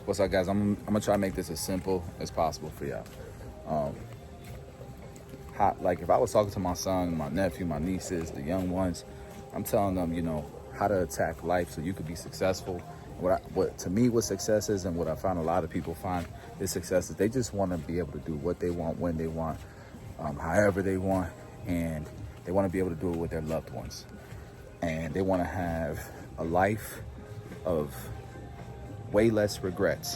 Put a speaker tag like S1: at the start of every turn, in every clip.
S1: What's up, guys? I'm gonna try to make this as simple as possible for y'all. Um, like if I was talking to my son, my nephew, my nieces, the young ones, I'm telling them, how to attack life so you could be successful. What to me what success is, and what I find a lot of people find is success is they just want to be able to do what they want, when they want, however they want, and they want to be able to do it with their loved ones. And they want to have a life of way less regrets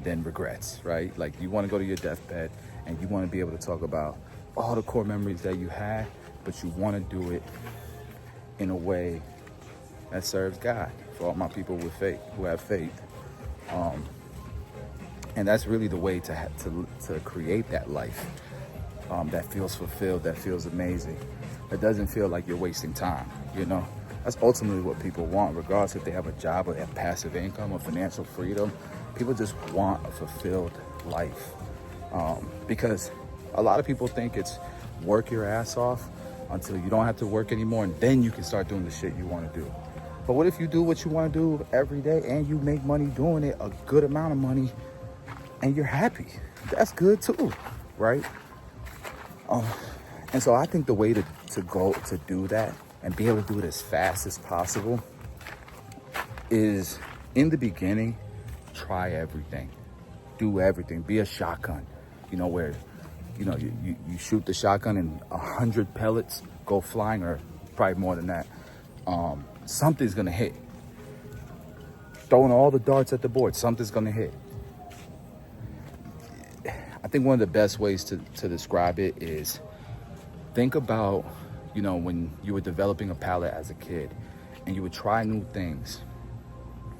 S1: than regrets, right? Like you want to go to your deathbed and you want to be able to talk about all the core memories that you had, but you want to do it in a way that serves God. For all my people with faith, who have faith, and that's really the way to create that life that feels fulfilled, that feels amazing, that doesn't feel like you're wasting time. That's ultimately what people want, regardless if they have a job or they have passive income or financial freedom. People just want a fulfilled life, because a lot of people think it's work your ass off until you don't have to work anymore, and then you can start doing the shit you want to do. But what if you do what you want to do every day and you make money doing it, a good amount of money, and you're happy? That's good too, right? And so I think the way to go to do that and be able to do it as fast as possible is, in the beginning, try everything, do everything, be a shotgun, where, you shoot the shotgun and 100 pellets go flying, or probably more than that. Something's gonna hit. Throwing all the darts at the board, something's gonna hit. I think one of the best ways to describe it is, think about, when you were developing a palate as a kid and you would try new things,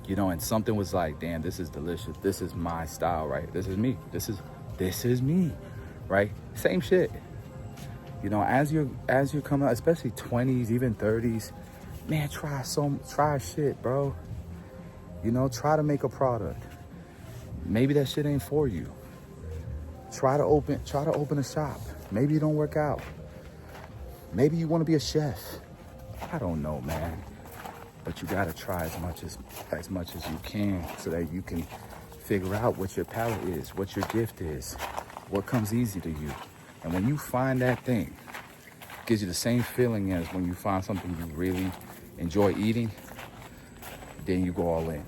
S1: and something was like, damn, this is delicious. This is my style, right? This is me. This is me, right? Same shit. As you're coming out, especially 20s, even 30s, man, try shit, bro. Try to make a product. Maybe that shit ain't for you. Try to open a shop. Maybe it don't work out. Maybe you want to be a chef. I don't know, man. But you gotta try as much as you can, so that you can figure out what your palate is, what your gift is, what comes easy to you. And when you find that thing, it gives you the same feeling as when you find something you really enjoy eating, then you go all in.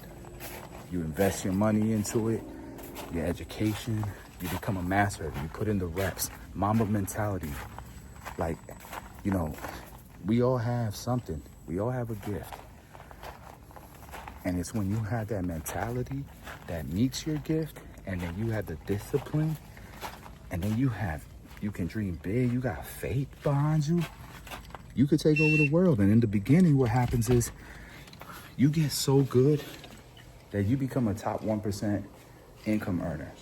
S1: You invest your money into it, your education, you become a master, you put in the reps, Mamba mentality. Like, we all have something, we all have a gift. And it's when you have that mentality that meets your gift, and then you have the discipline, and then you can dream big, you got faith behind you, you could take over the world. And in the beginning, what happens is you get so good that you become a top 1% income earner.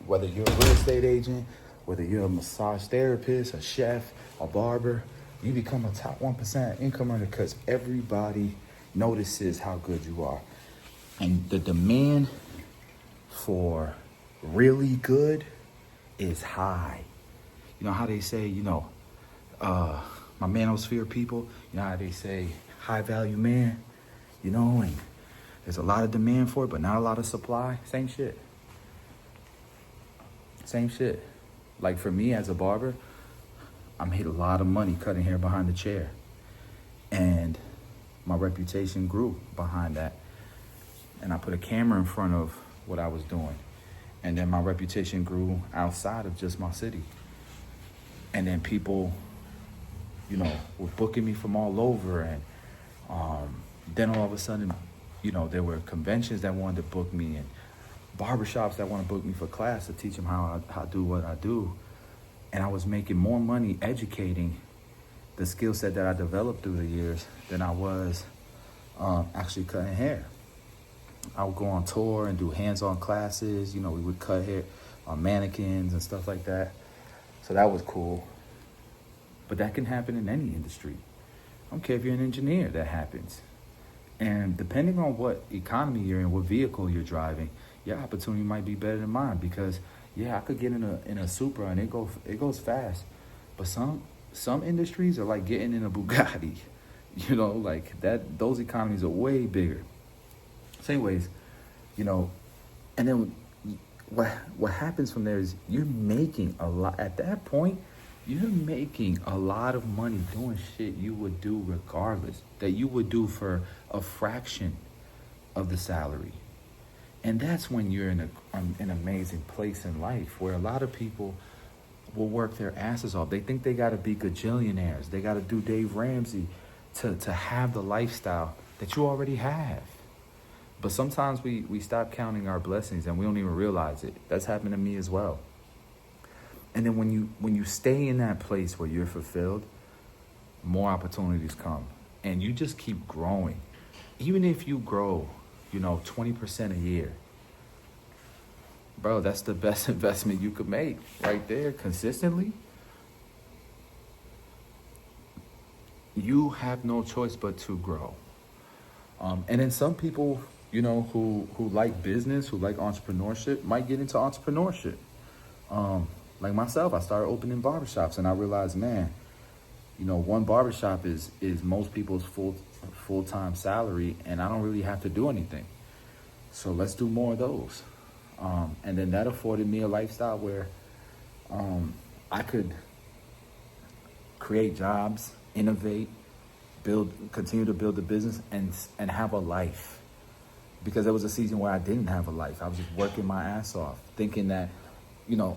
S1: Whether you're a real estate agent, whether you're a massage therapist, a chef, a barber, you become a top 1% income earner because everybody notices how good you are. And the demand for really good is high. You know how they say, my manosphere people, how they say high value man, and there's a lot of demand for it, but not a lot of supply. Same shit. Like for me as a barber, I made a lot of money cutting hair behind the chair. And my reputation grew behind that. And I put a camera in front of what I was doing. And then my reputation grew outside of just my city. And then people, were booking me from all over. And then all of a sudden, there were conventions that wanted to book me, and barbershops that want to book me for class to teach them how I do what I do. And I was making more money educating the skill set that I developed through the years than I was actually cutting hair. I would go on tour and do hands-on classes. We would cut hair on mannequins and stuff like that. So that was cool. But that can happen in any industry. I don't care if you're an engineer, that happens. And depending on what economy you're in, what vehicle you're driving, your opportunity might be better than mine, because I could get in a Supra and it goes fast. But some industries are like getting in a Bugatti. Like that. Those economies are way bigger. So anyways, And then what happens from there is you're making a lot. At that point, you're making a lot of money doing shit you would do regardless, that you would do for a fraction of the salary. And that's when you're in an amazing place in life, where a lot of people will work their asses off. They think they got to be gajillionaires. They got to do Dave Ramsey to have the lifestyle that you already have. But sometimes we stop counting our blessings and we don't even realize it. That's happened to me as well. And then when you stay in that place where you're fulfilled, more opportunities come. And you just keep growing. Even if you grow, 20% a year, bro, that's the best investment you could make right there consistently. You have no choice but to grow. And then some people, who like business, who like entrepreneurship, might get into entrepreneurship. Like myself, I started opening barbershops, and I realized, man, one barbershop is most people's full-time salary, and I don't really have to do anything. So let's do more of those. And then that afforded me a lifestyle where I could create jobs, innovate, continue to build a business, and have a life. Because there was a season where I didn't have a life. I was just working my ass off, thinking that,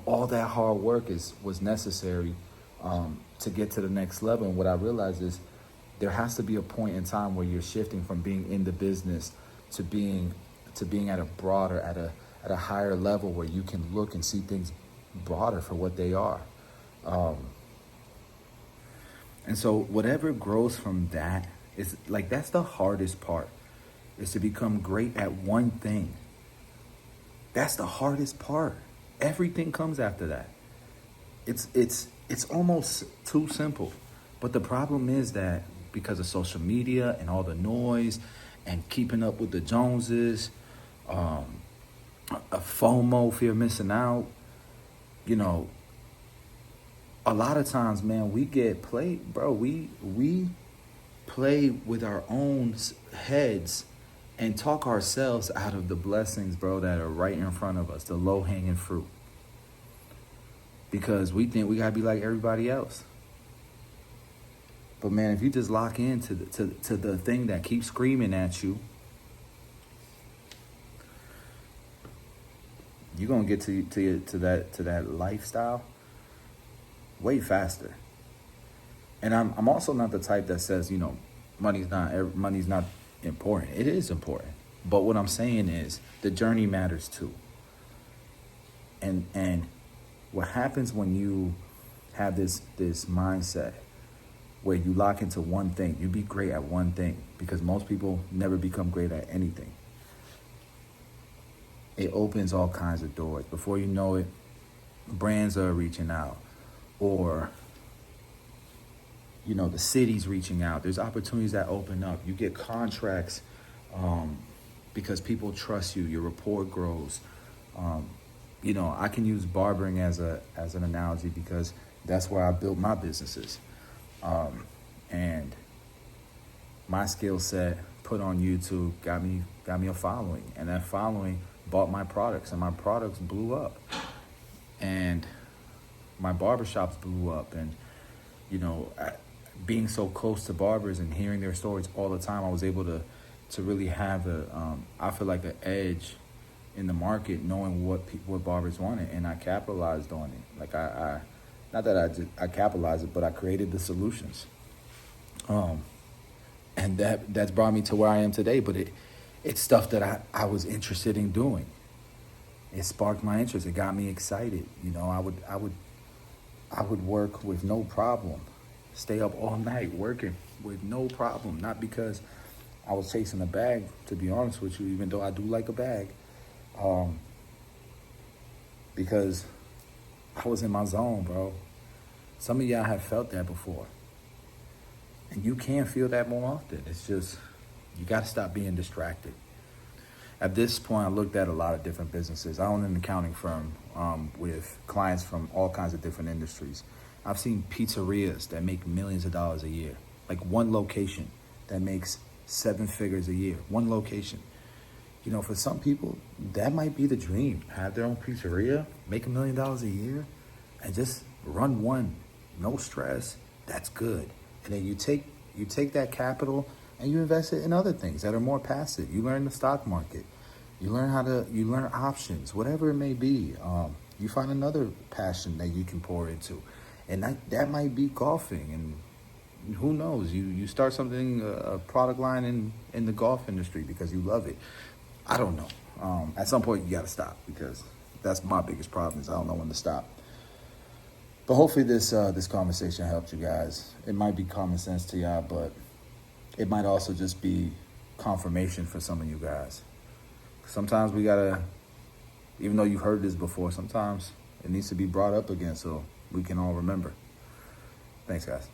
S1: all that hard work was necessary to get to the next level. And what I realized is there has to be a point in time where you're shifting from being in the business to being at a broader, at a higher level where you can look and see things broader for what they are. And so whatever grows from that is like, that's the hardest part, is to become great at one thing. That's the hardest part. Everything comes after that. It's almost too simple. But the problem is that because of social media and all the noise and keeping up with the Joneses, a FOMO, fear of missing out, a lot of times, man, we get played, bro. We play with our own heads and talk ourselves out of the blessings, bro, that are right in front of us, the low-hanging fruit. Because we think we gotta be like everybody else. But man, if you just lock into the thing that keeps screaming at you, you're gonna get to that lifestyle way faster. And I'm also not the type that says, money's not important. It is important. But what I'm saying is the journey matters too. And what happens when you have this mindset where you lock into one thing, you be great at one thing, because most people never become great at anything. It opens all kinds of doors. Before you know it, brands are reaching out, or the city's reaching out. There's opportunities that open up. You get contracts because people trust you. Your rapport grows. I can use barbering as an analogy, because that's where I built my businesses. And my skill set put on YouTube got me a following, and that following bought my products, and my products blew up, and my barbershops blew up. And being so close to barbers and hearing their stories all the time, I was able to really have I feel like an edge in the market, knowing what barbers wanted, and I capitalized on it. Like not that I capitalized it, but I created the solutions. And that's brought me to where I am today. But it's stuff that I was interested in doing. It sparked my interest. It got me excited. I would work with no problem, stay up all night working with no problem. Not because I was chasing a bag, to be honest with you, even though I do like a bag, because I was in my zone, bro. Some of y'all have felt that before, and you can feel that more often. It's just, you got to stop being distracted. At this point, I looked at a lot of different businesses. I own an accounting firm with clients from all kinds of different industries. I've seen pizzerias that make millions of dollars a year, like one location that makes 7 figures a year, one location.
S2: You know, for some people, that might be the dream. Have their own pizzeria, make $1 million a year, and just run one, no stress. That's good. And then you take that capital and you invest it in other things that are more passive. You learn the stock market. You learn options, whatever it may be. You find another passion that you can pour into. And that might be golfing. And who knows, you start something, a product line in the golf industry because you love it. I don't know. At some point you got to stop, because that's my biggest problem is I don't know when to stop. But hopefully this conversation helped you guys. It might be common sense to y'all, but it might also just be confirmation for some of you guys. Sometimes we gotta, even though you've heard this before, sometimes it needs to be brought up again so we can all remember. Thanks, guys.